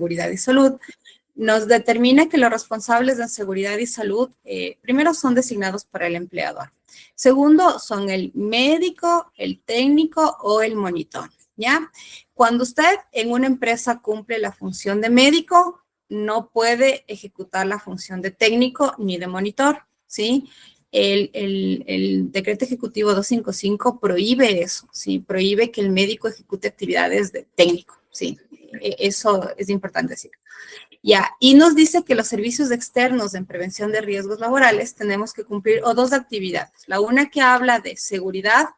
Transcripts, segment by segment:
Seguridad y Salud, nos determina que los responsables de seguridad y salud, primero, son designados por el empleador. Segundo, son el médico, el técnico o el monitor, ¿ya? Cuando usted en una empresa cumple la función de médico, no puede ejecutar la función de técnico ni de monitor, ¿sí? El decreto ejecutivo 255 prohíbe eso, ¿sí? Prohíbe que el médico ejecute actividades de técnico, ¿sí? Eso es importante decir. Ya, y nos dice que los servicios externos en prevención de riesgos laborales tenemos que cumplir dos actividades. La una que habla de seguridad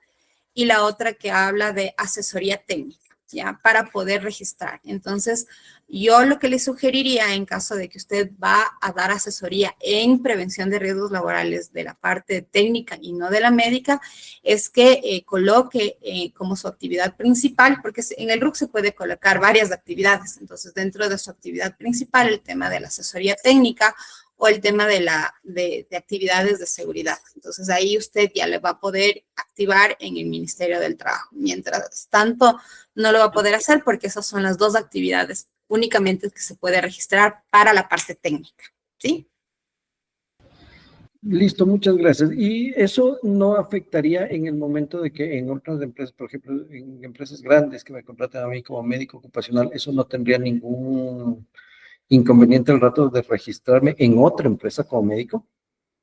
y la otra que habla de asesoría técnica, ¿ya? Para poder registrar. Entonces, yo lo que le sugeriría en caso de que usted va a dar asesoría en prevención de riesgos laborales de la parte técnica y no de la médica, es que coloque como su actividad principal, porque en el RUC se puede colocar varias actividades. Entonces, dentro de su actividad principal, el tema de la asesoría técnica o el tema de actividades de seguridad. Entonces, ahí usted ya le va a poder activar en el Ministerio del Trabajo. Mientras tanto, no lo va a poder hacer porque esas son las dos actividades únicamente que se puede registrar para la parte técnica, ¿sí? Listo, muchas gracias. ¿Y eso no afectaría en el momento de que en otras empresas, por ejemplo, en empresas grandes que me contraten a mí como médico ocupacional, eso no tendría ningún inconveniente al rato de registrarme en otra empresa como médico?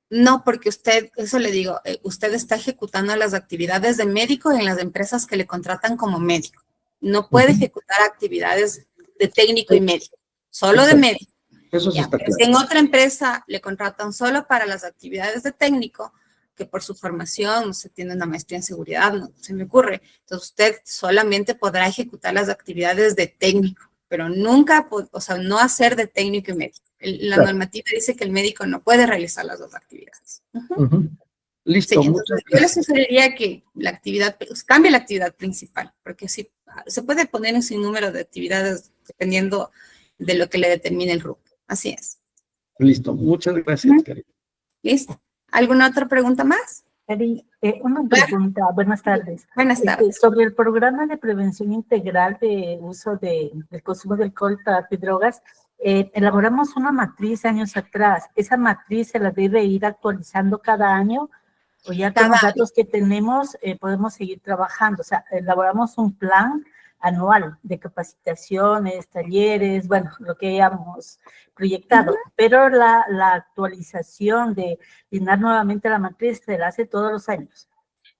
No, porque usted, eso le digo, usted está ejecutando las actividades de médico en las empresas que le contratan como médico. No puede ejecutar actividades de técnico y médico, solo de Exacto. médico. Eso sí Ya, está pero claro. si en otra empresa le contratan solo para las actividades de técnico, que por su formación usted tiene una maestría en seguridad, no se me ocurre. Entonces usted solamente podrá ejecutar las actividades de técnico, pero nunca, o sea, no hacer de técnico y médico. La Claro. normativa dice que el médico no puede realizar las dos actividades. Sí, Listo, muchas entonces yo le gracias. sugeriría que la actividad, pues, cambie la actividad principal, porque sí, se puede poner un sinnúmero de actividades dependiendo de lo que le determine el RUC. Así es. Listo, muchas gracias, Cari. ¿Listo? ¿Alguna otra pregunta más? Cari, una Claro. pregunta, buenas tardes. Buenas tardes. Sobre el programa de prevención integral de uso del consumo de alcohol, tabaco y drogas, elaboramos una matriz años atrás. ¿Esa matriz se la debe ir actualizando cada año? ¿O ya con los datos que tenemos podemos seguir trabajando? O sea, elaboramos un plan anual de capacitaciones, talleres, bueno, lo que hayamos proyectado, pero la actualización de llenar nuevamente la matriz se la hace todos los años.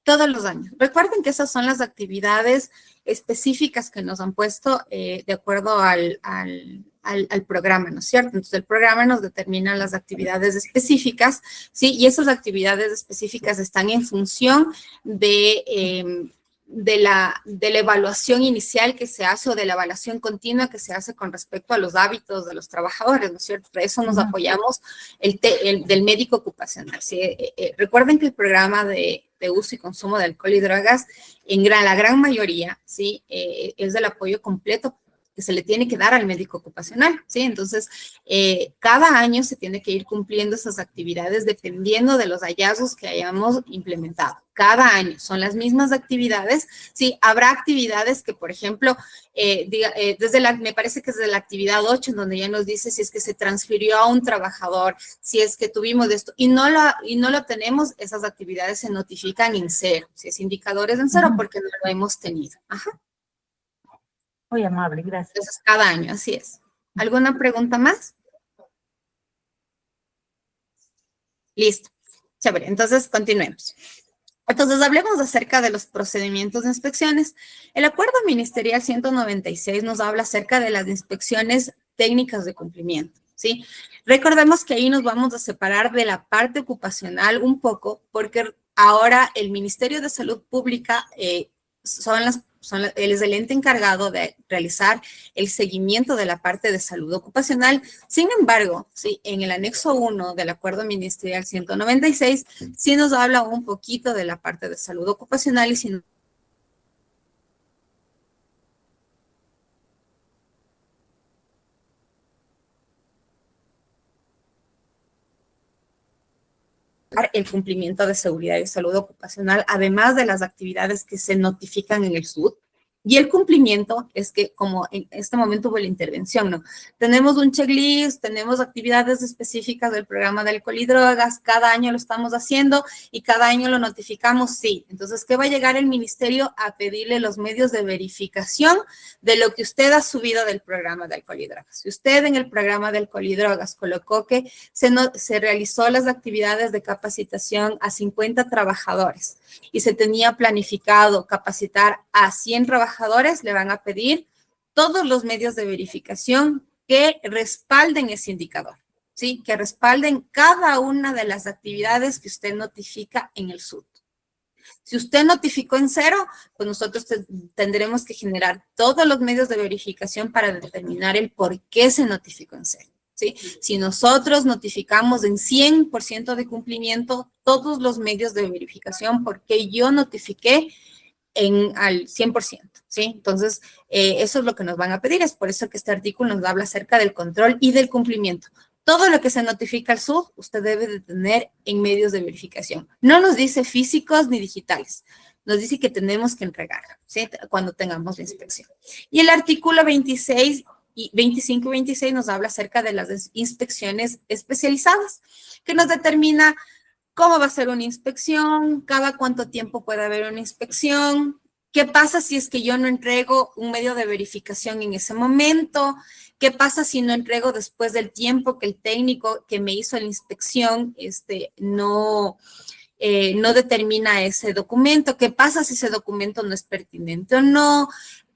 Todos los años. Recuerden que esas son las actividades específicas que nos han puesto de acuerdo al programa, ¿no es cierto? Entonces, el programa nos determina las actividades específicas, ¿sí? Y esas actividades específicas están en función de la evaluación inicial que se hace o de la evaluación continua que se hace con respecto a los hábitos de los trabajadores, ¿no es cierto? De eso nos apoyamos del médico ocupacional, ¿sí? Recuerden que el programa de uso y consumo de alcohol y drogas, la gran mayoría, ¿sí? Es del apoyo completo que se le tiene que dar al médico ocupacional, ¿sí? Entonces, cada año se tiene que ir cumpliendo esas actividades dependiendo de los hallazgos que hayamos implementado. Cada año son las mismas actividades, ¿sí? Habrá actividades que, por ejemplo, me parece que es de la actividad 8, en donde ya nos dice si es que se transfirió a un trabajador, si es que tuvimos esto, y no lo tenemos, esas actividades se notifican en cero, si es indicadores en cero, porque no lo hemos tenido. Ajá. Muy amable, gracias. Entonces, cada año, así es. ¿Alguna pregunta más? Listo. Chévere, entonces continuemos. Entonces, hablemos acerca de los procedimientos de inspecciones. El Acuerdo Ministerial 196 nos habla acerca de las inspecciones técnicas de cumplimiento, ¿sí? Recordemos que ahí nos vamos a separar de la parte ocupacional un poco, porque ahora el Ministerio de Salud Pública él es el ente encargado de realizar el seguimiento de la parte de salud ocupacional. Sin embargo, sí, en el anexo 1 del Acuerdo Ministerial 196, sí nos habla un poquito de la parte de salud ocupacional y si el cumplimiento de seguridad y salud ocupacional, además de las actividades que se notifican en el SUD, Y el cumplimiento es que, como en este momento hubo la intervención, ¿no? Tenemos un checklist, tenemos actividades específicas del programa de alcohol y drogas, cada año lo estamos haciendo y cada año lo notificamos, sí. Entonces, ¿qué va a llegar el ministerio? A pedirle los medios de verificación de lo que usted ha subido del programa de alcohol y drogas. Si usted en el programa de alcohol y drogas colocó que se realizó las actividades de capacitación a 50 trabajadores y se tenía planificado capacitar a 100 trabajadores, le van a pedir todos los medios de verificación que respalden ese indicador, ¿sí? Que respalden cada una de las actividades que usted notifica en el SUT. Si usted notificó en 0, pues nosotros tendremos que generar todos los medios de verificación para determinar el por qué se notificó en 0. ¿Sí? Si nosotros notificamos en 100% de cumplimiento todos los medios de verificación porque yo notifiqué al 100%, ¿sí? Entonces, eso es lo que nos van a pedir, es por eso que este artículo nos habla acerca del control y del cumplimiento. Todo lo que se notifica al SUD, usted debe de tener en medios de verificación. No nos dice físicos ni digitales, nos dice que tenemos que entregar, ¿sí? Cuando tengamos la inspección. Y el artículo 26 y 25 y 26 nos habla acerca de las inspecciones especializadas, que nos determina cómo va a ser una inspección, cada cuánto tiempo puede haber una inspección, qué pasa si es que yo no entrego un medio de verificación en ese momento, qué pasa si no entrego después del tiempo que el técnico que me hizo la inspección no determina ese documento, qué pasa si ese documento no es pertinente o no,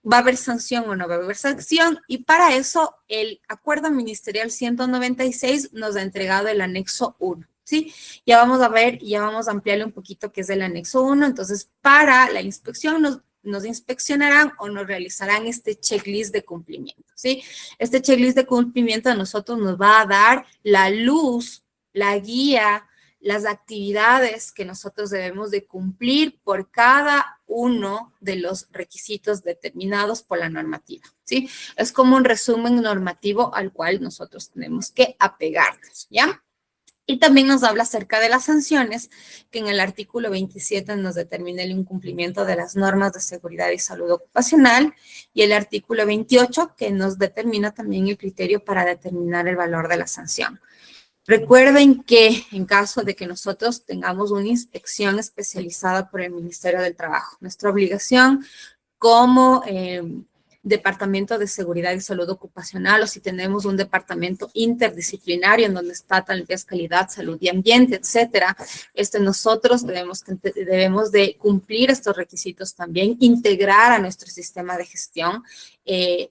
va a haber sanción o no va a haber sanción, y para eso el acuerdo ministerial 196 nos ha entregado el anexo 1. ¿Sí? Ya vamos a ver, ya vamos a ampliarle un poquito qué es el anexo 1. Entonces, para la inspección nos inspeccionarán o nos realizarán este checklist de cumplimiento, ¿sí? Este checklist de cumplimiento a nosotros nos va a dar la luz, la guía, las actividades que nosotros debemos de cumplir por cada uno de los requisitos determinados por la normativa, ¿sí? Es como un resumen normativo al cual nosotros tenemos que apegarnos, ¿ya? Y también nos habla acerca de las sanciones, que en el artículo 27 nos determina el incumplimiento de las normas de seguridad y salud ocupacional, y el artículo 28, que nos determina también el criterio para determinar el valor de la sanción. Recuerden que en caso de que nosotros tengamos una inspección especializada por el Ministerio del Trabajo, nuestra obligación como Departamento de Seguridad y Salud Ocupacional, o si tenemos un departamento interdisciplinario en donde está tal vez calidad, salud y ambiente, etcétera, nosotros debemos de cumplir estos requisitos también, integrar a nuestro sistema de gestión.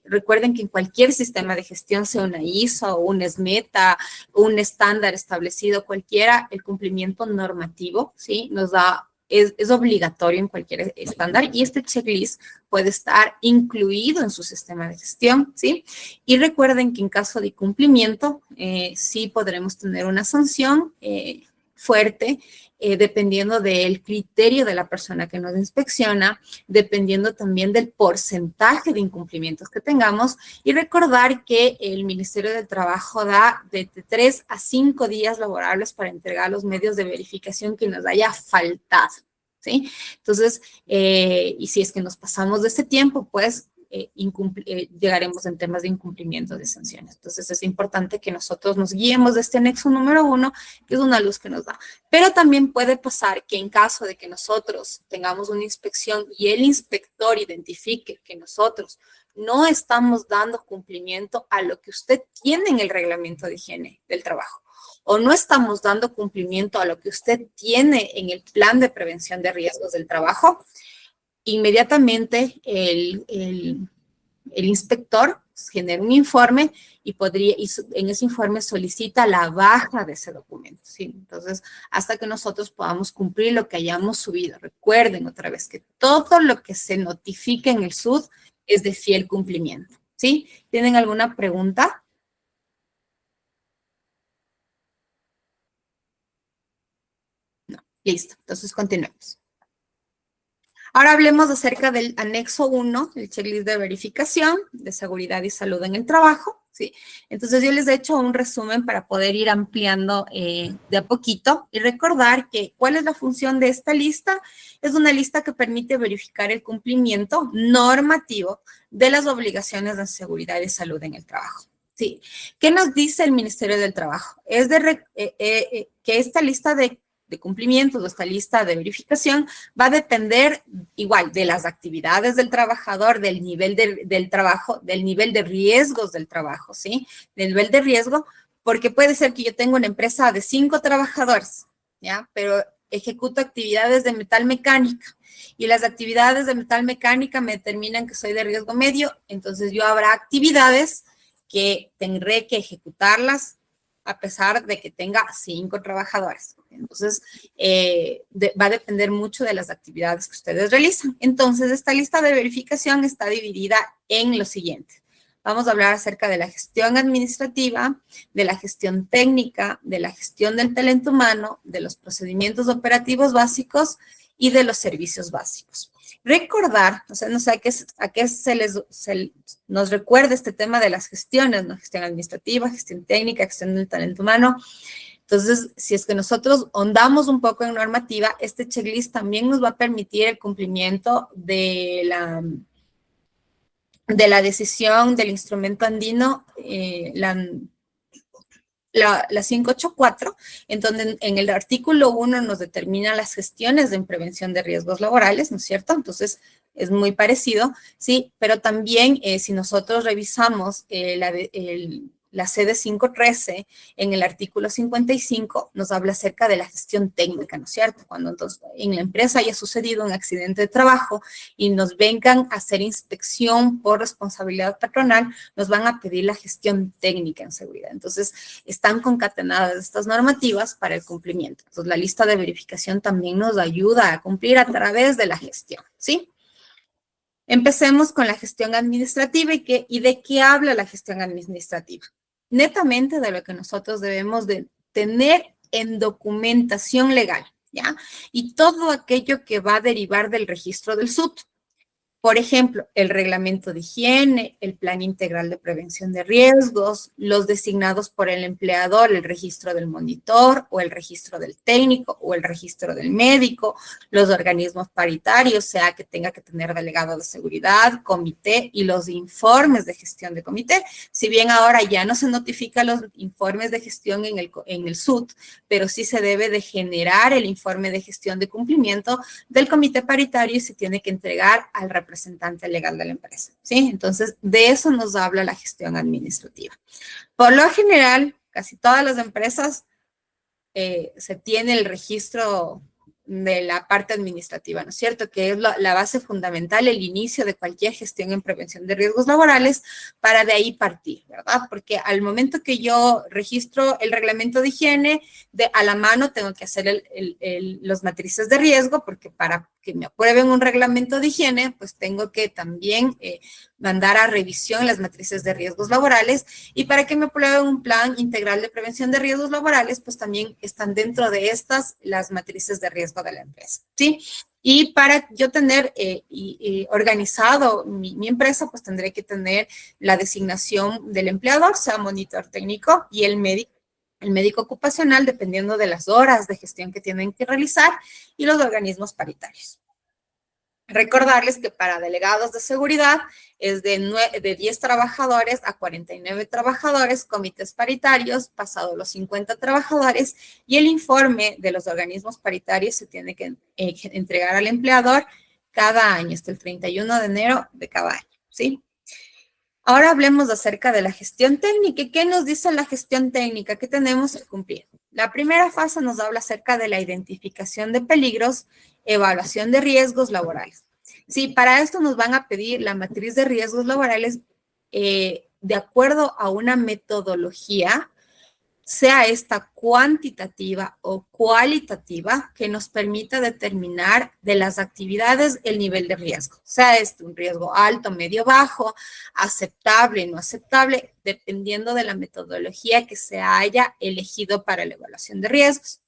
Recuerden que en cualquier sistema de gestión, sea una ISO, un SMETA, un estándar establecido, cualquiera, el cumplimiento normativo, ¿sí? Nos da es obligatorio en cualquier estándar, y este checklist puede estar incluido en su sistema de gestión, ¿sí? Y recuerden que en caso de incumplimiento, sí podremos tener una sanción fuerte, dependiendo del criterio de la persona que nos inspecciona, dependiendo también del porcentaje de incumplimientos que tengamos, y recordar que el Ministerio del Trabajo da de 3 a 5 días laborables para entregar los medios de verificación que nos haya faltado, ¿sí? Entonces, y si es que nos pasamos de ese tiempo, pues llegaremos en temas de incumplimiento de sanciones. Entonces, es importante que nosotros nos guiemos de este anexo número 1, que es una luz que nos da. Pero también puede pasar que en caso de que nosotros tengamos una inspección y el inspector identifique que nosotros no estamos dando cumplimiento a lo que usted tiene en el reglamento de higiene del trabajo, o no estamos dando cumplimiento a lo que usted tiene en el plan de prevención de riesgos del trabajo, inmediatamente el inspector genera un informe y en ese informe solicita la baja de ese documento, ¿sí? Entonces, hasta que nosotros podamos cumplir lo que hayamos subido. Recuerden otra vez que todo lo que se notifique en el SUD es de fiel cumplimiento, ¿sí? ¿Tienen alguna pregunta? No. Listo. Entonces, continuemos. Ahora hablemos acerca del anexo 1, el checklist de verificación de seguridad y salud en el trabajo, ¿sí? Entonces, yo les he hecho un resumen para poder ir ampliando de a poquito y recordar que cuál es la función de esta lista. Es una lista que permite verificar el cumplimiento normativo de las obligaciones de seguridad y salud en el trabajo. Sí. ¿Qué nos dice el Ministerio del Trabajo? Es que esta lista de cumplimientos o esta lista de verificación va a depender igual de las actividades del trabajador, del nivel del trabajo, del nivel de riesgos del trabajo, ¿sí? Del nivel de riesgo, porque puede ser que yo tenga una empresa de 5 trabajadores, ¿ya? Pero ejecuto actividades de metal mecánica y las actividades de metal mecánica me determinan que soy de riesgo medio, entonces yo habrá actividades que tendré que ejecutarlas a pesar de que tenga 5 trabajadores. Entonces, va a depender mucho de las actividades que ustedes realizan. Entonces, esta lista de verificación está dividida en lo siguiente. Vamos a hablar acerca de la gestión administrativa, de la gestión técnica, de la gestión del talento humano, de los procedimientos operativos básicos y de los servicios básicos. Recordar, o sea, no sé a qué nos recuerda este tema de las gestiones, ¿no? Gestión administrativa, gestión técnica, gestión del talento humano. Entonces, si es que nosotros ahondamos un poco en normativa, este checklist también nos va a permitir el cumplimiento de la decisión del instrumento andino, la 584, en donde en el artículo 1 nos determina las gestiones en prevención de riesgos laborales, ¿no es cierto? Entonces, es muy parecido, ¿sí? Pero también, si nosotros revisamos la CD 513, en el artículo 55, nos habla acerca de la gestión técnica, ¿no es cierto? Cuando entonces, en la empresa haya sucedido un accidente de trabajo y nos vengan a hacer inspección por responsabilidad patronal, nos van a pedir la gestión técnica en seguridad. Entonces, están concatenadas estas normativas para el cumplimiento. Entonces, la lista de verificación también nos ayuda a cumplir a través de la gestión, ¿sí? Empecemos con la gestión administrativa y de qué habla la gestión administrativa. Netamente de lo que nosotros debemos de tener en documentación legal, ¿ya? Y todo aquello que va a derivar del registro del SUT. Por ejemplo, el reglamento de higiene, el plan integral de prevención de riesgos, los designados por el empleador, el registro del monitor o el registro del técnico o el registro del médico, los organismos paritarios, sea que tenga que tener delegado de seguridad, comité y los informes de gestión de comité. Si bien ahora ya no se notifican los informes de gestión en el SUT, pero sí se debe de generar el informe de gestión de cumplimiento del comité paritario y se tiene que entregar al representante legal de la empresa, ¿sí? Entonces, de eso nos habla la gestión administrativa. Por lo general, casi todas las empresas se tiene el registro de la parte administrativa, ¿no es cierto? Que es la base fundamental, el inicio de cualquier gestión en prevención de riesgos laborales, para de ahí partir, ¿verdad? Porque al momento que yo registro el reglamento de higiene, a la mano tengo que hacer los matrices de riesgo, porque para que me aprueben un reglamento de higiene, pues tengo que también mandar a revisión las matrices de riesgos laborales, y para que me aprueben un plan integral de prevención de riesgos laborales, pues también están dentro de estas las matrices de riesgo de la empresa, ¿sí? Y para yo tener organizado mi empresa, pues tendré que tener la designación del empleador, sea monitor técnico, y el médico ocupacional, dependiendo de las horas de gestión que tienen que realizar, y los organismos paritarios. Recordarles que para delegados de seguridad es de 10 trabajadores a 49 trabajadores, comités paritarios, pasado los 50 trabajadores, y el informe de los organismos paritarios se tiene que entregar al empleador cada año, hasta el 31 de enero de cada año, ¿sí? Ahora hablemos acerca de la gestión técnica. ¿Qué nos dice la gestión técnica? ¿Qué tenemos que cumplir? La primera fase nos habla acerca de la identificación de peligros, evaluación de riesgos laborales. Sí, para esto nos van a pedir la matriz de riesgos laborales de acuerdo a una metodología, sea esta cuantitativa o cualitativa, que nos permita determinar de las actividades el nivel de riesgo. Sea este un riesgo alto, medio, bajo, aceptable, no aceptable, dependiendo de la metodología que se haya elegido para la evaluación de riesgos.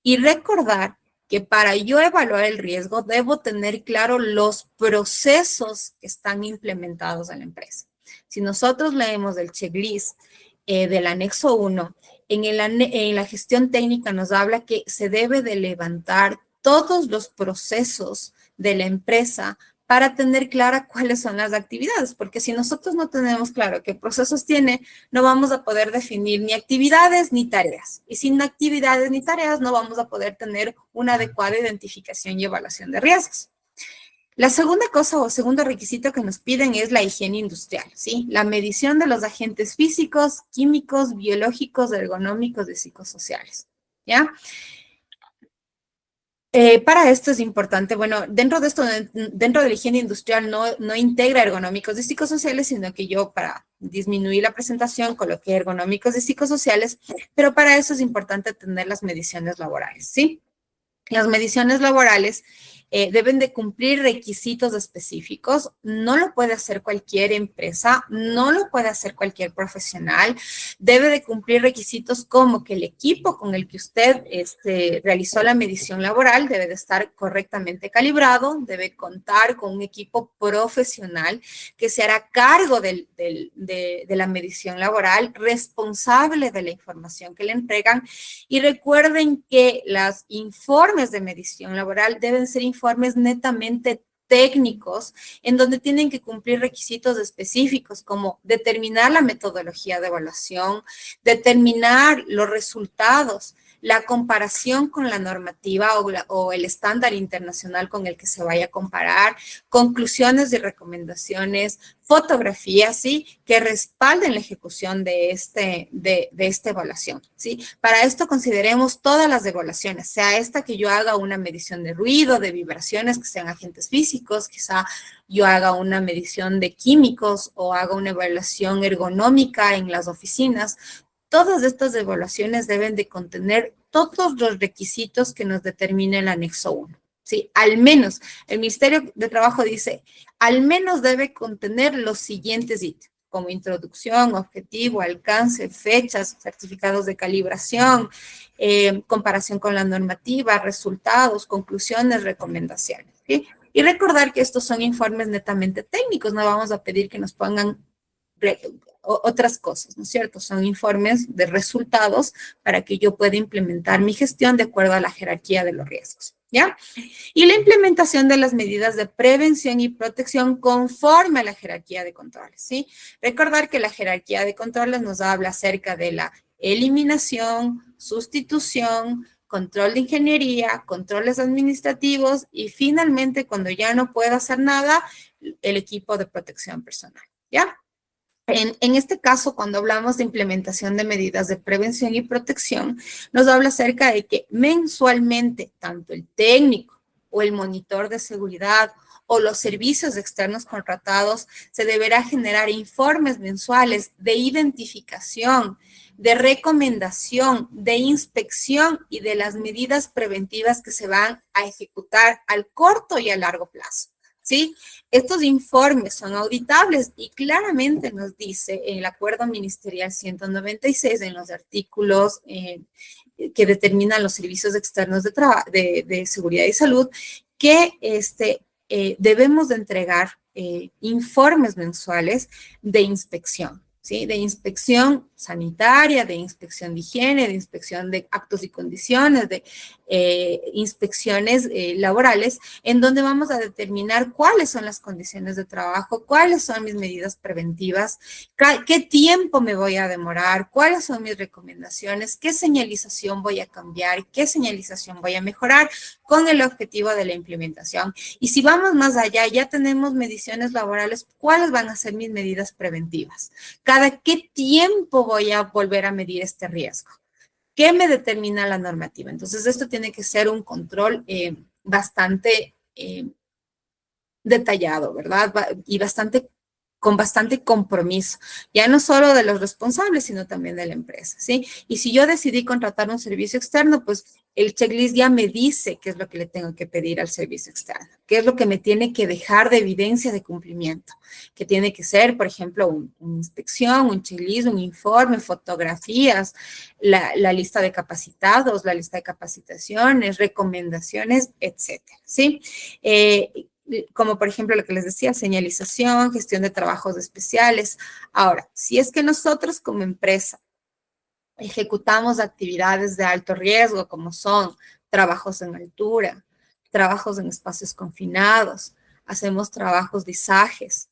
Y recordar que para yo evaluar el riesgo debo tener claro los procesos que están implementados en la empresa. Si nosotros leemos el checklist del anexo 1, en la gestión técnica nos habla que se debe de levantar todos los procesos de la empresa para tener clara cuáles son las actividades, porque si nosotros no tenemos claro qué procesos tiene, no vamos a poder definir ni actividades ni tareas. Y sin actividades ni tareas no vamos a poder tener una adecuada identificación y evaluación de riesgos. La segunda cosa o segundo requisito que nos piden es la higiene industrial, ¿sí? La medición de los agentes físicos, químicos, biológicos, ergonómicos y psicosociales, ¿ya? Para esto es importante, bueno, dentro de esto, dentro de la higiene industrial no integra ergonómicos y psicosociales, sino que yo para disminuir la presentación coloqué ergonómicos y psicosociales, pero para eso es importante tener las mediciones laborales, ¿sí? Las mediciones laborales deben de cumplir requisitos específicos, no lo puede hacer cualquier empresa, no lo puede hacer cualquier profesional, debe de cumplir requisitos como que el equipo con el que usted realizó la medición laboral debe de estar correctamente calibrado, debe contar con un equipo profesional que se hará cargo de la medición laboral, responsable de la información que le entregan, y recuerden que los informes de medición laboral deben ser informes netamente técnicos, en donde tienen que cumplir requisitos específicos como determinar la metodología de evaluación, determinar los resultados, la comparación con la normativa o el estándar internacional con el que se vaya a comparar, conclusiones y recomendaciones, fotografías, ¿sí? Que respalden la ejecución de esta evaluación, ¿sí? Para esto consideremos todas las evaluaciones, sea esta que yo haga una medición de ruido, de vibraciones, que sean agentes físicos, quizá yo haga una medición de químicos o haga una evaluación ergonómica en las oficinas. Todas estas evaluaciones deben de contener todos los requisitos que nos determina el anexo 1. Sí, al menos, el Ministerio de Trabajo dice, al menos debe contener los siguientes ítems, como introducción, objetivo, alcance, fechas, certificados de calibración, comparación con la normativa, resultados, conclusiones, recomendaciones. ¿Sí? Y recordar que estos son informes netamente técnicos, no vamos a pedir que nos pongan otras cosas, ¿no es cierto? Son informes de resultados para que yo pueda implementar mi gestión de acuerdo a la jerarquía de los riesgos, ¿ya? Y la implementación de las medidas de prevención y protección conforme a la jerarquía de controles, ¿sí? Recordar que la jerarquía de controles nos habla acerca de la eliminación, sustitución, control de ingeniería, controles administrativos y finalmente, cuando ya no pueda hacer nada, el equipo de protección personal, ¿ya? En este caso, cuando hablamos de implementación de medidas de prevención y protección, nos habla acerca de que mensualmente, tanto el técnico o el monitor de seguridad o los servicios externos contratados, se deberá generar informes mensuales de identificación, de recomendación, de inspección y de las medidas preventivas que se van a ejecutar al corto y a largo plazo. ¿Sí? Estos informes son auditables y claramente nos dice en el Acuerdo Ministerial 196, en los artículos que determinan los servicios externos de seguridad y salud, que debemos de entregar informes mensuales de inspección, ¿sí? De inspección sanitaria, de inspección de higiene, de inspección de actos y condiciones, de inspecciones laborales, en donde vamos a determinar cuáles son las condiciones de trabajo, cuáles son mis medidas preventivas, qué tiempo me voy a demorar, cuáles son mis recomendaciones, qué señalización voy a cambiar, qué señalización voy a mejorar con el objetivo de la implementación. Y si vamos más allá, ya tenemos mediciones laborales, ¿cuáles van a ser mis medidas preventivas? ¿Cada qué tiempo voy a volver a medir este riesgo? ¿Qué me determina la normativa? Entonces, esto tiene que ser un control bastante detallado, ¿verdad? Y bastante con bastante compromiso, ya no solo de los responsables, sino también de la empresa, ¿sí? Y si yo decidí contratar un servicio externo, pues el checklist ya me dice qué es lo que le tengo que pedir al servicio externo, qué es lo que me tiene que dejar de evidencia de cumplimiento, que tiene que ser, por ejemplo, una inspección, un checklist, un informe, fotografías, la lista de capacitados, la lista de capacitaciones, recomendaciones, etcétera, ¿sí? Como por ejemplo lo que les decía, señalización, gestión de trabajos especiales. Ahora, si es que nosotros como empresa ejecutamos actividades de alto riesgo, como son trabajos en altura, trabajos en espacios confinados, hacemos trabajos de izajes,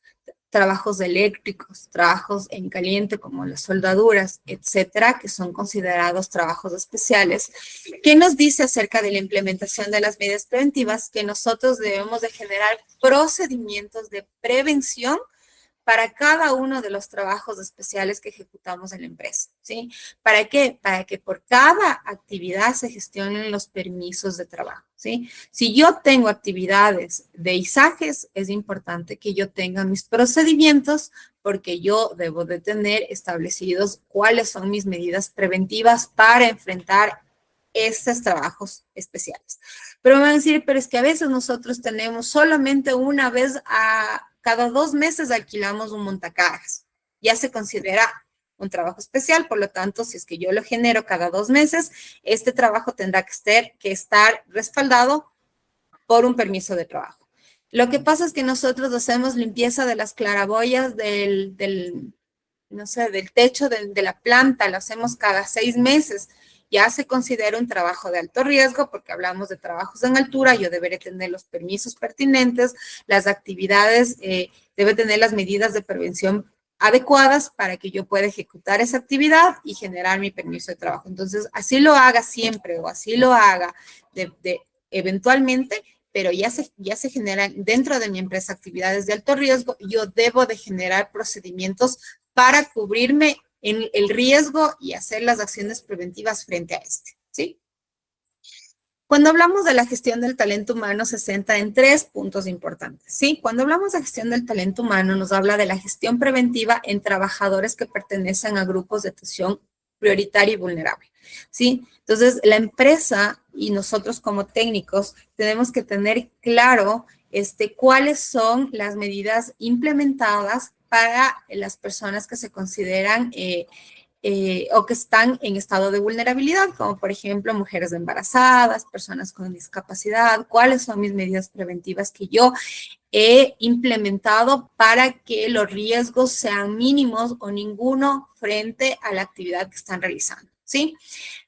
trabajos eléctricos, trabajos en caliente como las soldaduras, etcétera, que son considerados trabajos especiales. ¿Qué nos dice acerca de la implementación de las medidas preventivas? Que nosotros debemos de generar procedimientos de prevención para cada uno de los trabajos especiales que ejecutamos en la empresa, ¿sí? ¿Para qué? Para que por cada actividad se gestionen los permisos de trabajo, ¿sí? Si yo tengo actividades de izajes, es importante que yo tenga mis procedimientos porque yo debo de tener establecidos cuáles son mis medidas preventivas para enfrentar estos trabajos especiales. Pero me van a decir, pero es que a veces nosotros tenemos solamente una vez cada 2 meses alquilamos un montacargas. Ya se considera un trabajo especial, por lo tanto, si es que yo lo genero cada 2 meses, este trabajo tendrá que estar respaldado por un permiso de trabajo. Lo que pasa es que nosotros hacemos limpieza de las claraboyas no sé, del techo de la planta, lo hacemos cada 6 meses. Ya se considera un trabajo de alto riesgo porque hablamos de trabajos en altura, yo deberé tener los permisos pertinentes, las actividades, debe tener las medidas de prevención adecuadas para que yo pueda ejecutar esa actividad y generar mi permiso de trabajo. Entonces, así lo haga siempre o así lo haga eventualmente, pero ya se generan dentro de mi empresa actividades de alto riesgo, yo debo de generar procedimientos para cubrirme en el riesgo y hacer las acciones preventivas frente a este, ¿sí? Cuando hablamos de la gestión del talento humano, se centra en 3 puntos importantes, ¿sí? Cuando hablamos de gestión del talento humano, nos habla de la gestión preventiva en trabajadores que pertenecen a grupos de atención prioritaria y vulnerable, ¿sí? Entonces, la empresa y nosotros como técnicos tenemos que tener claro cuáles son las medidas implementadas para las personas que se consideran o que están en estado de vulnerabilidad, como por ejemplo mujeres embarazadas, personas con discapacidad, cuáles son mis medidas preventivas que yo he implementado para que los riesgos sean mínimos o ninguno frente a la actividad que están realizando, ¿sí?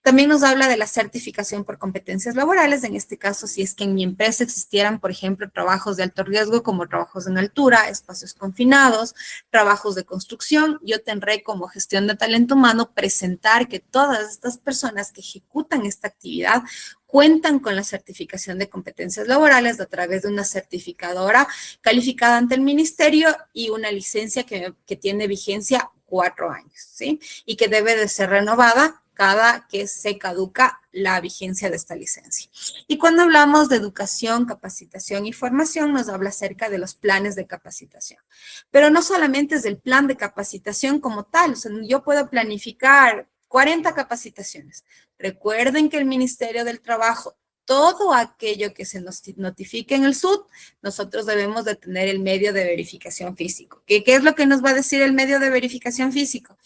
También nos habla de la certificación por competencias laborales. En este caso, si es que en mi empresa existieran, por ejemplo, trabajos de alto riesgo como trabajos en altura, espacios confinados, trabajos de construcción, yo tendré como gestión de talento humano presentar que todas estas personas que ejecutan esta actividad cuentan con la certificación de competencias laborales a través de una certificadora calificada ante el ministerio y una licencia que tiene vigencia 4 años, ¿sí? Y que debe de ser renovada cada que se caduca la vigencia de esta licencia. Y cuando hablamos de educación, capacitación y formación, nos habla acerca de los planes de capacitación. Pero no solamente es el plan de capacitación como tal, o sea, yo puedo planificar 40 capacitaciones. Recuerden que el Ministerio del Trabajo, todo aquello que se nos notifique en el SUT, nosotros debemos de tener el medio de verificación físico. ¿Qué es lo que nos va a decir el medio de verificación físico?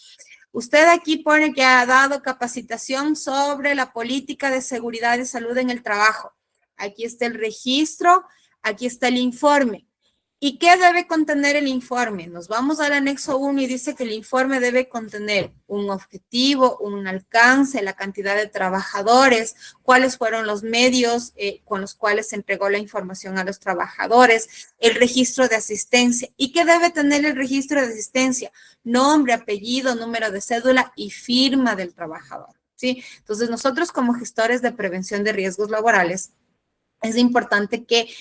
Usted aquí pone que ha dado capacitación sobre la política de seguridad y salud en el trabajo. Aquí está el registro, aquí está el informe. ¿Y qué debe contener el informe? Nos vamos al anexo 1 y dice que el informe debe contener un objetivo, un alcance, la cantidad de trabajadores, cuáles fueron los medios con los cuales se entregó la información a los trabajadores, el registro de asistencia. ¿Y qué debe tener el registro de asistencia? Nombre, apellido, número de cédula y firma del trabajador, ¿sí? Entonces, nosotros como gestores de prevención de riesgos laborales, es importante que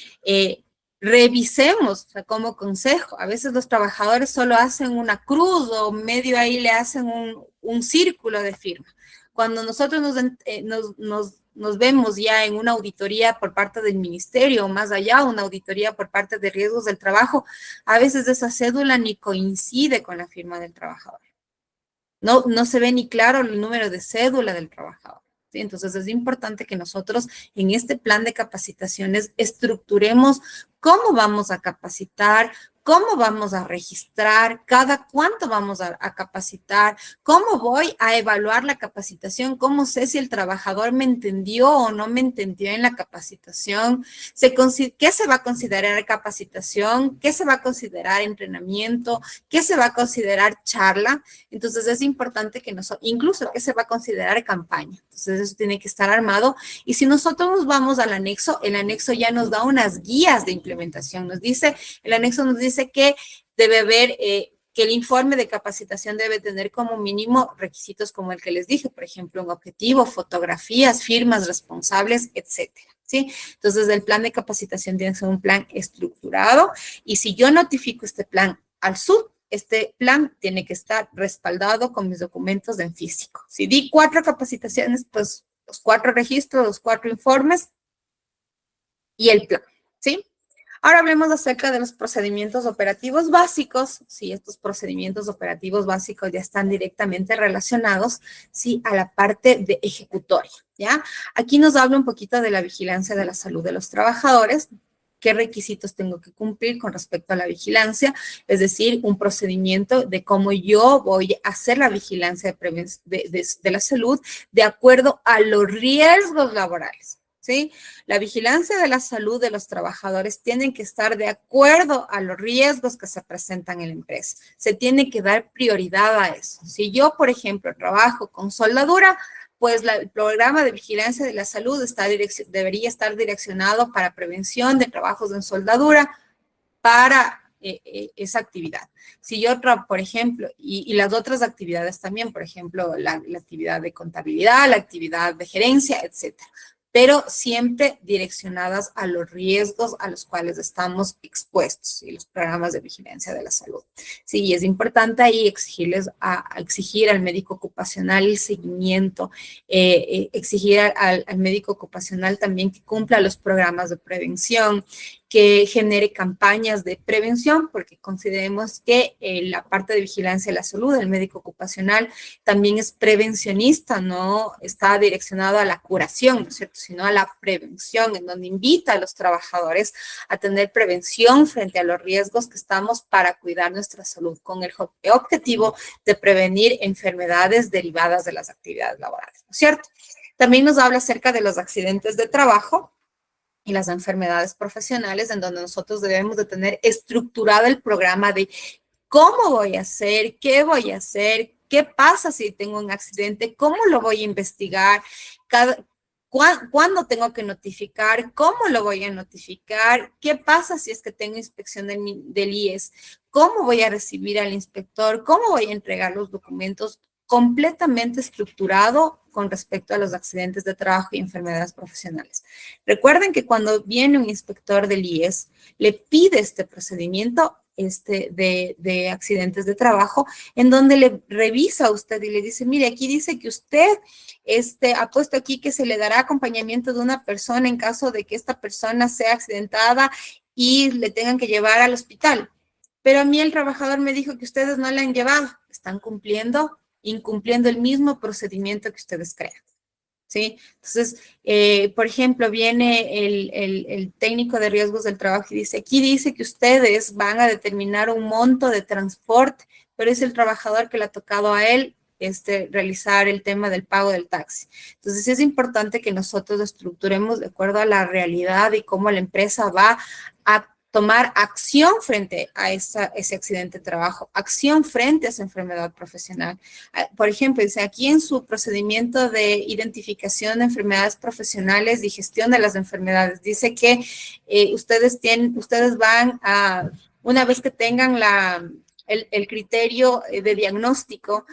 revisemos, o sea, como consejo. A veces los trabajadores solo hacen una cruz o medio ahí le hacen un círculo de firma. Cuando nosotros nos vemos ya en una auditoría por parte del ministerio, o más allá, una auditoría por parte de riesgos del trabajo, a veces esa cédula ni coincide con la firma del trabajador. No se ve ni claro el número de cédula del trabajador. ¿Sí? Entonces es importante que nosotros en este plan de capacitaciones estructuremos cómo vamos a capacitar, cómo vamos a registrar, cada cuánto vamos a capacitar, cómo voy a evaluar la capacitación, cómo sé si el trabajador me entendió o no me entendió en la capacitación, qué se va a considerar capacitación, qué se va a considerar entrenamiento, qué se va a considerar charla. Entonces es importante que incluso qué se va a considerar campaña. Entonces eso tiene que estar armado. Y si nosotros nos vamos al anexo, el anexo ya nos da unas guías de implementación. El anexo nos dice que debe haber, que el informe de capacitación debe tener como mínimo requisitos como el que les dije, por ejemplo, un objetivo, fotografías, firmas responsables, etcétera. ¿Sí? Entonces, el plan de capacitación tiene que ser un plan estructurado y si yo notifico este plan al SUD, este plan tiene que estar respaldado con mis documentos en físico. Si di 4 capacitaciones, pues los 4 registros, los 4 informes y el plan, ¿sí? Ahora hablemos acerca de los procedimientos operativos básicos. Sí, estos procedimientos operativos básicos ya están directamente relacionados, sí, a la parte de ejecutoria, ¿ya? Aquí nos habla un poquito de la vigilancia de la salud de los trabajadores. ¿Qué requisitos tengo que cumplir con respecto a la vigilancia? Es decir, un procedimiento de cómo yo voy a hacer la vigilancia de la salud de acuerdo a los riesgos laborales. ¿Sí? La vigilancia de la salud de los trabajadores tiene que estar de acuerdo a los riesgos que se presentan en la empresa. Se tiene que dar prioridad a eso. Si yo, por ejemplo, trabajo con soldadura, pues el programa de vigilancia de la salud debería estar direccionado para prevención de trabajos en soldadura para esa actividad. Si yo, por ejemplo, y las otras actividades también, por ejemplo, la actividad de contabilidad, la actividad de gerencia, etcétera, pero siempre direccionadas a los riesgos a los cuales estamos expuestos y los programas de vigilancia de la salud. Sí, y es importante ahí exigir al médico ocupacional el seguimiento, exigir al médico ocupacional también que cumpla los programas de prevención, que genere campañas de prevención, porque consideremos que la parte de vigilancia de la salud del médico ocupacional también es prevencionista, no está direccionado a la curación, ¿no es cierto?, sino a la prevención, en donde invita a los trabajadores a tener prevención frente a los riesgos que estamos para cuidar nuestra salud, con el objetivo de prevenir enfermedades derivadas de las actividades laborales, ¿no es cierto? También nos habla acerca de los accidentes de trabajo y las enfermedades profesionales, en donde nosotros debemos de tener estructurado el programa de cómo voy a hacer, qué pasa si tengo un accidente, cómo lo voy a investigar, cuándo tengo que notificar, cómo lo voy a notificar, qué pasa si es que tengo inspección del IES, cómo voy a recibir al inspector, cómo voy a entregar los documentos, completamente estructurado con respecto a los accidentes de trabajo y enfermedades profesionales. Recuerden que cuando viene un inspector del IES, le pide este procedimiento de accidentes de trabajo, en donde le revisa a usted y le dice, mire, aquí dice que usted ha puesto aquí que se le dará acompañamiento de una persona en caso de que esta persona sea accidentada y le tengan que llevar al hospital. Pero a mí el trabajador me dijo que ustedes no la han llevado. Están incumpliendo el mismo procedimiento que ustedes crean, ¿sí? Entonces, por ejemplo, viene el técnico de riesgos del trabajo y dice, aquí dice que ustedes van a determinar un monto de transporte, pero es el trabajador que le ha tocado a él realizar el tema del pago del taxi. Entonces, es importante que nosotros estructuremos de acuerdo a la realidad y cómo la empresa va a tomar acción frente a ese accidente de trabajo, acción frente a esa enfermedad profesional. Por ejemplo, dice aquí en su procedimiento de identificación de enfermedades profesionales y gestión de las enfermedades, dice que ustedes van a, una vez que tengan el criterio de diagnóstico,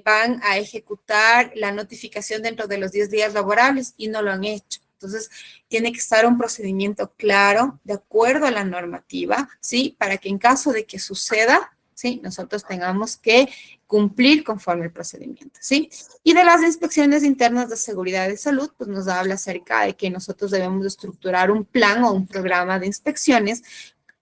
van a ejecutar la notificación dentro de los 10 días laborables y no lo han hecho. Entonces, tiene que estar un procedimiento claro, de acuerdo a la normativa, ¿sí? Para que en caso de que suceda, ¿sí? Nosotros tengamos que cumplir conforme el procedimiento, ¿sí? Y de las inspecciones internas de seguridad y salud, pues nos habla acerca de que nosotros debemos de estructurar un plan o un programa de inspecciones.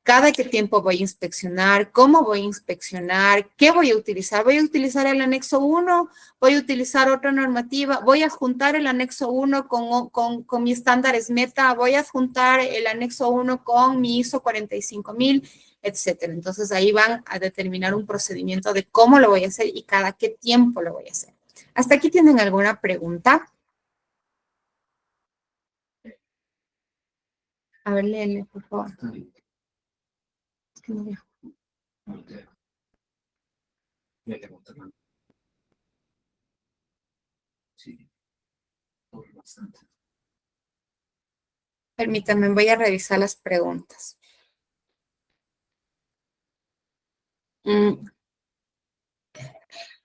Cada qué tiempo voy a inspeccionar, cómo voy a inspeccionar, qué voy a utilizar. Voy a utilizar el anexo 1, voy a utilizar otra normativa, voy a juntar el anexo 1 con mi estándares meta, voy a juntar el anexo 1 con mi ISO 45000, etcétera. Entonces ahí van a determinar un procedimiento de cómo lo voy a hacer y cada qué tiempo lo voy a hacer. ¿Hasta aquí tienen alguna pregunta? A ver, léele, por favor. Es que no veo. Permítanme, voy a revisar las preguntas.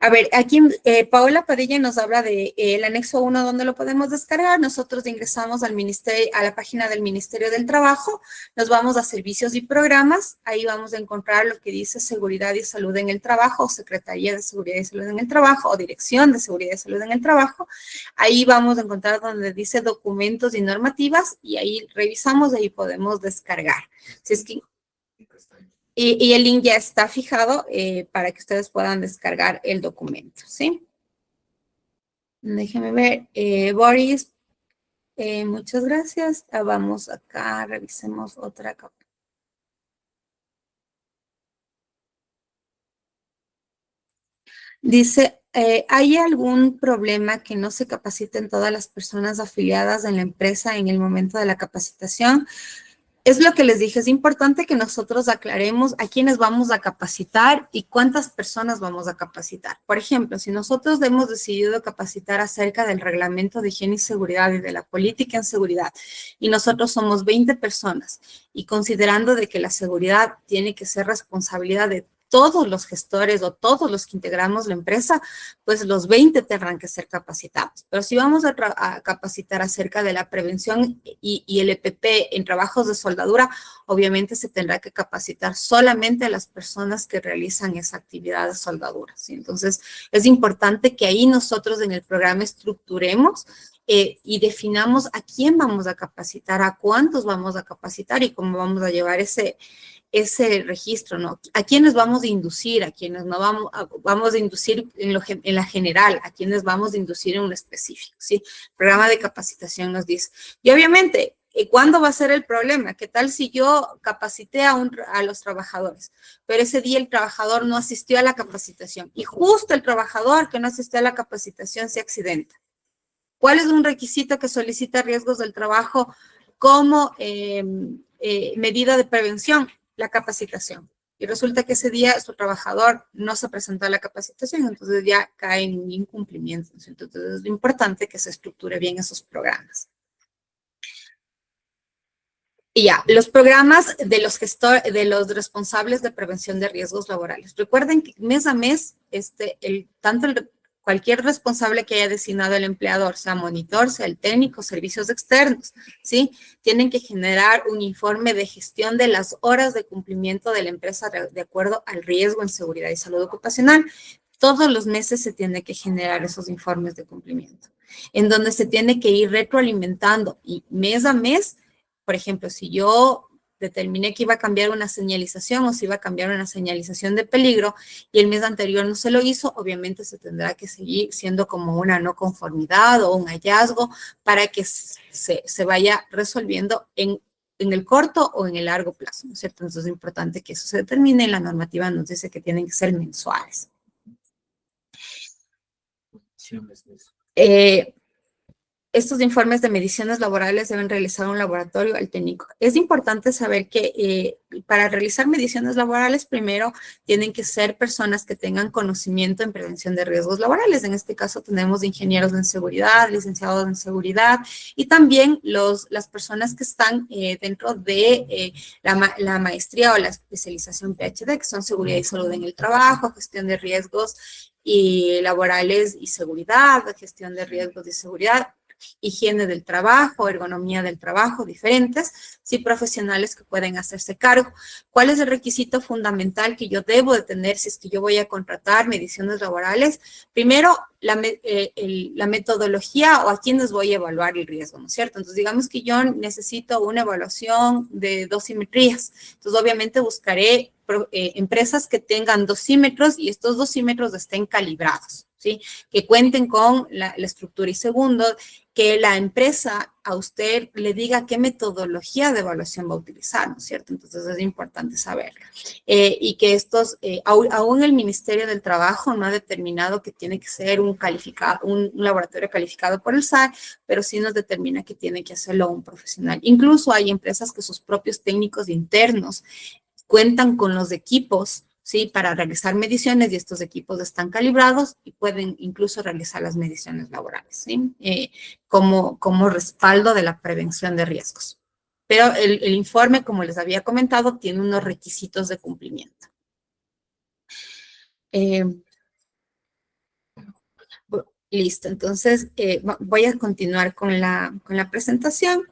A ver, aquí Paola Padilla nos habla de el anexo 1, ¿dónde lo podemos descargar? Nosotros ingresamos al ministerio, a la página del Ministerio del Trabajo, nos vamos a servicios y programas, ahí vamos a encontrar lo que dice Seguridad y Salud en el Trabajo, o Secretaría de Seguridad y Salud en el Trabajo, o Dirección de Seguridad y Salud en el Trabajo. Ahí vamos a encontrar donde dice documentos y normativas, y ahí revisamos, ahí podemos descargar. Si es que y el link ya está fijado para que ustedes puedan descargar el documento, ¿sí? Déjenme ver. Boris, muchas gracias. Vamos acá, revisemos otra capa. Dice, ¿hay algún problema que no se capaciten todas las personas afiliadas en la empresa en el momento de la capacitación? Es lo que les dije, es importante que nosotros aclaremos a quiénes vamos a capacitar y cuántas personas vamos a capacitar. Por ejemplo, si nosotros hemos decidido capacitar acerca del reglamento de higiene y seguridad y de la política en seguridad, y nosotros somos 20 personas, y considerando de que la seguridad tiene que ser responsabilidad de todos los gestores o todos los que integramos la empresa, pues los 20 tendrán que ser capacitados. Pero si vamos a capacitar acerca de la prevención y el EPP en trabajos de soldadura, obviamente se tendrá que capacitar solamente a las personas que realizan esa actividad de soldadura, ¿sí? Entonces, es importante que ahí nosotros en el programa estructuremos y definamos a quién vamos a capacitar, a cuántos vamos a capacitar y cómo vamos a llevar ese registro, ¿no? ¿A quiénes vamos a inducir? ¿A quiénes no vamos a inducir en la general? ¿A quiénes vamos a inducir en un específico? ¿Sí? El programa de capacitación nos dice. Y obviamente, ¿cuándo va a ser el problema? ¿Qué tal si yo capacité a los trabajadores, pero ese día el trabajador no asistió a la capacitación y justo el trabajador que no asistió a la capacitación se accidenta? ¿Cuál es un requisito que solicita riesgos del trabajo como medida de prevención? La capacitación. Y resulta que ese día su trabajador no se presentó a la capacitación, entonces ya cae en un incumplimiento. Entonces es importante que se estructure bien esos programas. Y ya, los programas de los responsables de prevención de riesgos laborales. Recuerden que mes a mes, cualquier responsable que haya designado el empleador, sea monitor, sea el técnico, servicios externos, ¿sí? Tienen que generar un informe de gestión de las horas de cumplimiento de la empresa de acuerdo al riesgo en seguridad y salud ocupacional. Todos los meses se tiene que generar esos informes de cumplimiento, en donde se tiene que ir retroalimentando y mes a mes. Por ejemplo, si yo determiné que iba a cambiar una señalización o si iba a cambiar una señalización de peligro y el mes anterior no se lo hizo, obviamente se tendrá que seguir siendo como una no conformidad o un hallazgo para que se vaya resolviendo en el corto o en el largo plazo, ¿no es cierto? Entonces es importante que eso se determine. La normativa nos dice que tienen que ser mensuales. Estos informes de mediciones laborales deben realizar un laboratorio al técnico. Es importante saber que para realizar mediciones laborales, primero tienen que ser personas que tengan conocimiento en prevención de riesgos laborales. En este caso tenemos ingenieros en seguridad, licenciados en seguridad y también las personas que están dentro de la maestría o la especialización PhD, que son seguridad y salud en el trabajo, gestión de riesgos y laborales y seguridad, gestión de riesgos y seguridad, higiene del trabajo, ergonomía del trabajo, diferentes, sí, profesionales que pueden hacerse cargo. ¿Cuál es el requisito fundamental que yo debo de tener si es que yo voy a contratar mediciones laborales? Primero, la metodología o a quiénes voy a evaluar el riesgo, ¿no es cierto? Entonces, digamos que yo necesito una evaluación de dosimetrías. Entonces, obviamente buscaré empresas que tengan dosímetros y estos dosímetros estén calibrados, ¿sí? Que cuenten con la estructura. Y segundo, que la empresa a usted le diga qué metodología de evaluación va a utilizar, ¿no es cierto? Entonces es importante saberlo. Y que estos, aún el Ministerio del Trabajo no ha determinado que tiene que ser un laboratorio calificado por el SAE, pero sí nos determina que tiene que hacerlo un profesional. Incluso hay empresas que sus propios técnicos internos cuentan con los equipos, ¿sí? Para realizar mediciones y estos equipos están calibrados y pueden incluso realizar las mediciones laborales, ¿sí? Como respaldo de la prevención de riesgos. Pero el informe, como les había comentado, tiene unos requisitos de cumplimiento. Listo, entonces voy a continuar con la presentación.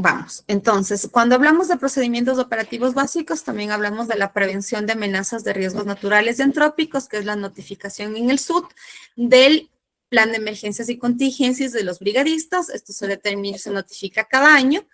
Vamos, entonces, cuando hablamos de procedimientos operativos básicos, también hablamos de la prevención de amenazas de riesgos naturales y antrópicos, que es la notificación en el SUT del plan de emergencias y contingencias de los brigadistas. Esto se notifica cada año.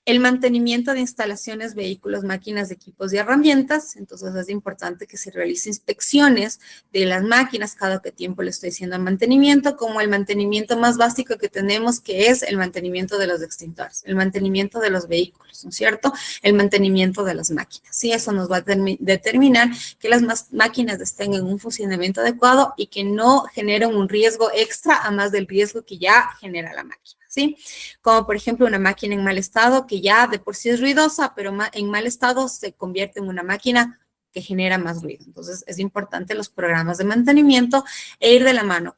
El mantenimiento de instalaciones, vehículos, máquinas, equipos y herramientas. Entonces es importante que se realice inspecciones de las máquinas cada que tiempo le estoy haciendo mantenimiento, como el mantenimiento más básico que tenemos, que es el mantenimiento de los extintores, el mantenimiento de los vehículos, ¿no es cierto? El mantenimiento de las máquinas. Sí, eso nos va a determinar que las máquinas estén en un funcionamiento adecuado y que no generen un riesgo extra a más del riesgo que ya genera la máquina, ¿sí? Como por ejemplo una máquina en mal estado que ya de por sí es ruidosa, pero en mal estado se convierte en una máquina que genera más ruido. Entonces es importante los programas de mantenimiento e ir de la mano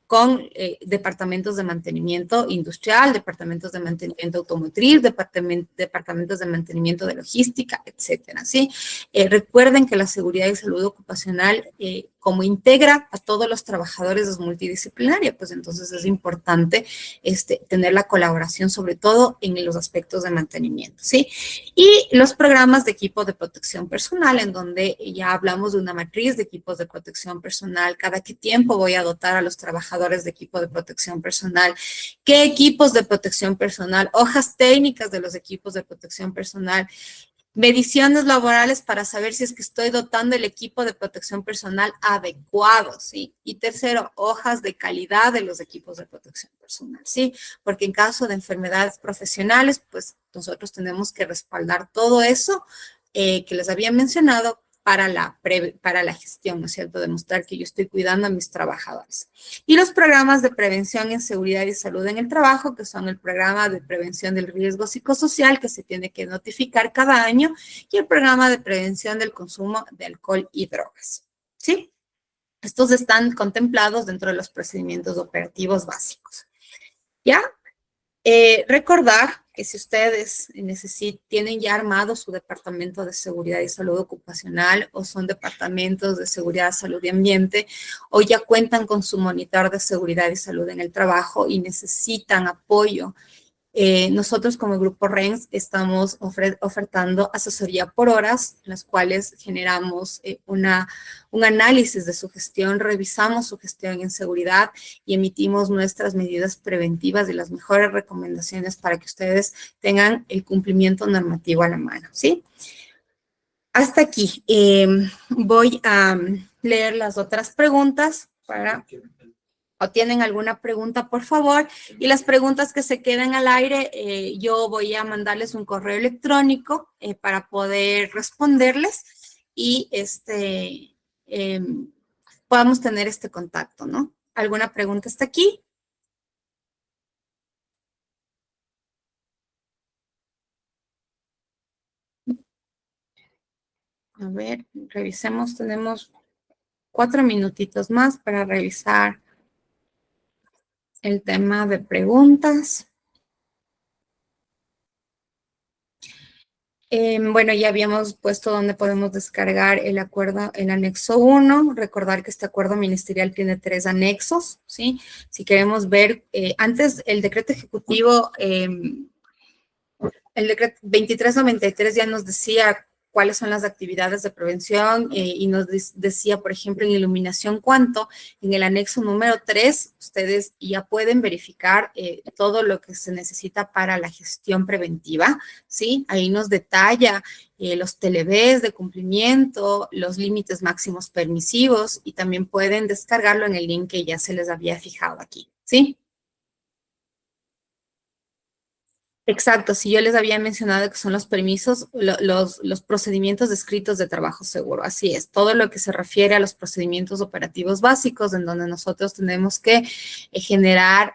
con departamentos de mantenimiento industrial, departamentos de mantenimiento automotriz, departamentos de mantenimiento de logística, etcétera, ¿sí? Recuerden que la seguridad y salud ocupacional, como integra a todos los trabajadores, es multidisciplinaria, pues entonces es importante tener la colaboración, sobre todo en los aspectos de mantenimiento, ¿sí? Y los programas de equipo de protección personal, en donde ya hablamos de una matriz de equipos de protección personal, cada qué tiempo voy a dotar a los trabajadores de equipo de protección personal, qué equipos de protección personal, hojas técnicas de los equipos de protección personal, mediciones laborales para saber si es que estoy dotando el equipo de protección personal adecuado, ¿sí? Y tercero, hojas de calidad de los equipos de protección personal, ¿sí? Porque en caso de enfermedades profesionales, pues nosotros tenemos que respaldar todo eso que les había mencionado para la gestión, ¿no es cierto? Demostrar que yo estoy cuidando a mis trabajadores. Y los programas de prevención en seguridad y salud en el trabajo, que son el programa de prevención del riesgo psicosocial, que se tiene que notificar cada año, y el programa de prevención del consumo de alcohol y drogas, ¿sí? Estos están contemplados dentro de los procedimientos operativos básicos. ¿Ya? Recordar que si ustedes tienen ya armado su departamento de seguridad y salud ocupacional o son departamentos de seguridad, salud y ambiente o ya cuentan con su monitor de seguridad y salud en el trabajo y necesitan apoyo, nosotros como Grupo RENS estamos ofertando asesoría por horas, en las cuales generamos un análisis de su gestión, revisamos su gestión en seguridad y emitimos nuestras medidas preventivas y las mejores recomendaciones para que ustedes tengan el cumplimiento normativo a la mano, ¿sí? Hasta aquí. Voy a leer las otras preguntas para... o tienen alguna pregunta, por favor. Y las preguntas que se queden al aire, yo voy a mandarles un correo electrónico para poder responderles y podamos tener este contacto, ¿no? ¿Alguna pregunta hasta aquí? A ver, revisemos. Tenemos 4 minutitos más para revisar el tema de preguntas. Bueno, ya habíamos puesto donde podemos descargar el acuerdo, el anexo 1. Recordar que este acuerdo ministerial tiene 3 anexos, ¿sí? Si queremos ver, antes el decreto ejecutivo, el decreto 2393 ya nos decía cuáles son las actividades de prevención y nos decía, por ejemplo, en iluminación cuánto, en el anexo número 3, ustedes ya pueden verificar todo lo que se necesita para la gestión preventiva, ¿sí? Ahí nos detalla los televés de cumplimiento, los límites máximos permisivos y también pueden descargarlo en el link que ya se les había fijado aquí, ¿sí? Exacto, si yo les había mencionado que son los permisos, los procedimientos descritos de trabajo seguro, así es, todo lo que se refiere a los procedimientos operativos básicos en donde nosotros tenemos que generar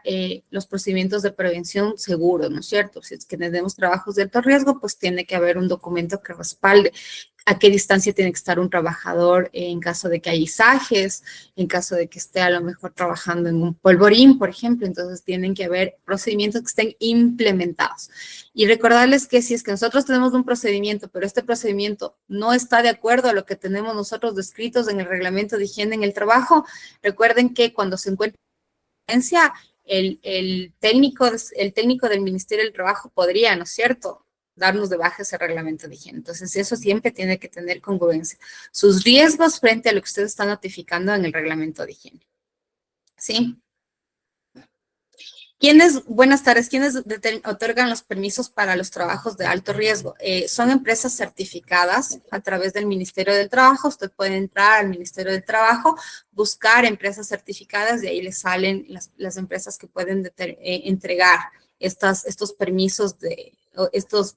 los procedimientos de prevención seguros, ¿no es cierto? Si es que tenemos trabajos de alto riesgo, pues tiene que haber un documento que respalde a qué distancia tiene que estar un trabajador en caso de que haya izajes, en caso de que esté a lo mejor trabajando en un polvorín, por ejemplo. Entonces, tienen que haber procedimientos que estén implementados. Y recordarles que si es que nosotros tenemos un procedimiento, pero este procedimiento no está de acuerdo a lo que tenemos nosotros descritos en el reglamento de higiene en el trabajo, recuerden que cuando se encuentra el técnico del Ministerio del Trabajo podría, ¿no es cierto?, darnos de baja ese reglamento de higiene. Entonces, eso siempre tiene que tener congruencia. Sus riesgos frente a lo que usted está notificando en el reglamento de higiene. ¿Sí? Buenas tardes, ¿quiénes otorgan los permisos para los trabajos de alto riesgo? Son empresas certificadas a través del Ministerio del Trabajo. Usted puede entrar al Ministerio del Trabajo, buscar empresas certificadas y ahí le salen las empresas que pueden entregar estos permisos estos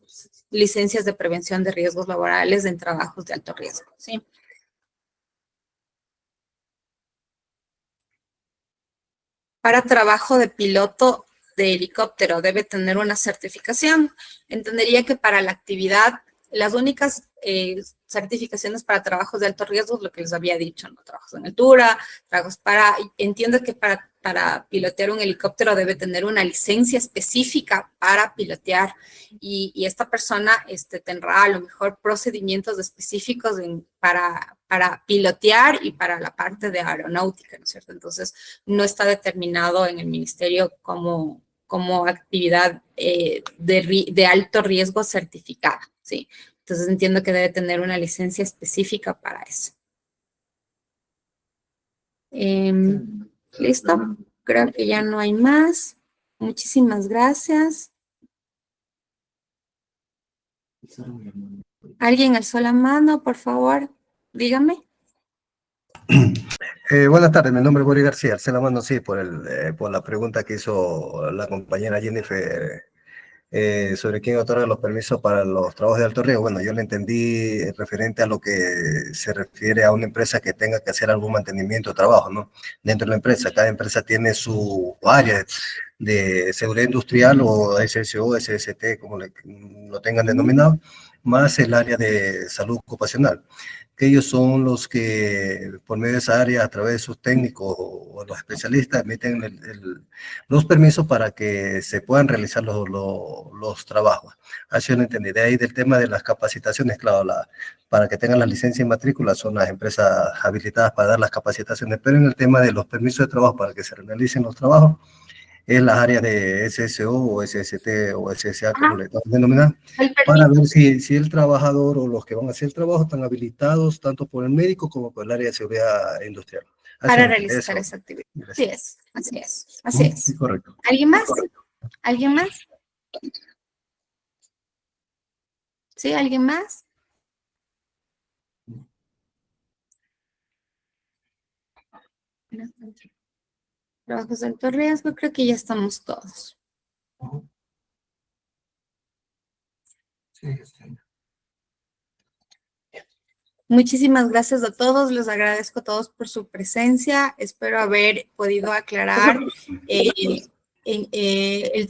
licencias de prevención de riesgos laborales en trabajos de alto riesgo, ¿sí? Para trabajo de piloto de helicóptero debe tener una certificación. Entendería que para la actividad, las únicas certificaciones para trabajos de alto riesgo es lo que les había dicho, ¿no? Trabajos en altura, entiendo que para pilotear un helicóptero debe tener una licencia específica para pilotear y esta persona tendrá a lo mejor procedimientos específicos para pilotear y para la parte de aeronáutica, ¿no es cierto? Entonces, no está determinado en el ministerio como actividad de alto riesgo certificada, ¿sí? Entonces entiendo que debe tener una licencia específica para eso. ¿Listo? Creo que ya no hay más. Muchísimas gracias. ¿Alguien alzó la mano, por favor? Dígame. Buenas tardes, mi nombre es Boris García. Alcé la mano, sí, por la pregunta que hizo la compañera Jennifer sobre quién otorga los permisos para los trabajos de alto riesgo. Bueno, yo le entendí referente a lo que se refiere a una empresa que tenga que hacer algún mantenimiento de trabajo, ¿no? Dentro de la empresa, cada empresa tiene su área de seguridad industrial o SSO, SST, como lo tengan denominado, más el área de salud ocupacional, que ellos son los que, por medio de esa área, a través de sus técnicos o los especialistas, emiten los permisos para que se puedan realizar los trabajos. Así lo entendí. De ahí del tema de las capacitaciones, claro, para que tengan la licencia y matrícula son las empresas habilitadas para dar las capacitaciones, pero en el tema de los permisos de trabajo para que se realicen los trabajos, es las áreas de SSO o SST o SSA, como le denominan, para ver si el trabajador o los que van a hacer el trabajo están habilitados tanto por el médico como por el área de seguridad industrial. Para realizar esa actividad. Gracias. Así es, así es. Sí, correcto. ¿Alguien más? ¿Alguien más? ¿Sí? ¿Alguien más? Trabajos de alto riesgo, creo que ya estamos todos. Sí, Muchísimas gracias a todos, les agradezco a todos por su presencia, espero haber podido aclarar el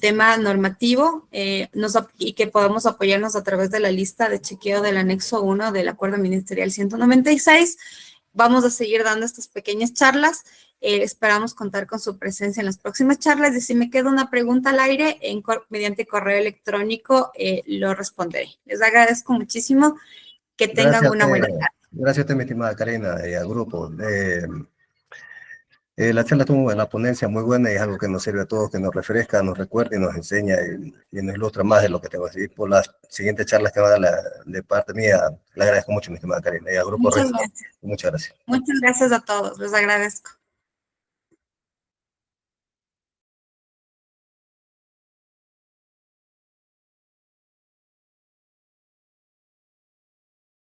tema normativo y que podamos apoyarnos a través de la lista de chequeo del anexo 1 del Acuerdo Ministerial 196. Vamos a seguir dando estas pequeñas charlas Esperamos contar con su presencia en las próximas charlas y si me queda una pregunta al aire, mediante correo electrónico lo responderé. Les agradezco muchísimo. Que tengan una buena tarde. Gracias a usted, mi estimada Karina, y al grupo. La charla tuvo la ponencia muy buena y es algo que nos sirve a todos, que nos refresca, nos recuerda y nos enseña y nos ilustra más de lo que tengo que decir. Por las siguientes charlas que va a dar de parte mía, le agradezco mucho, mi estimada Karina, y al grupo. Muchas gracias. Muchas gracias. Muchas gracias a todos, les agradezco.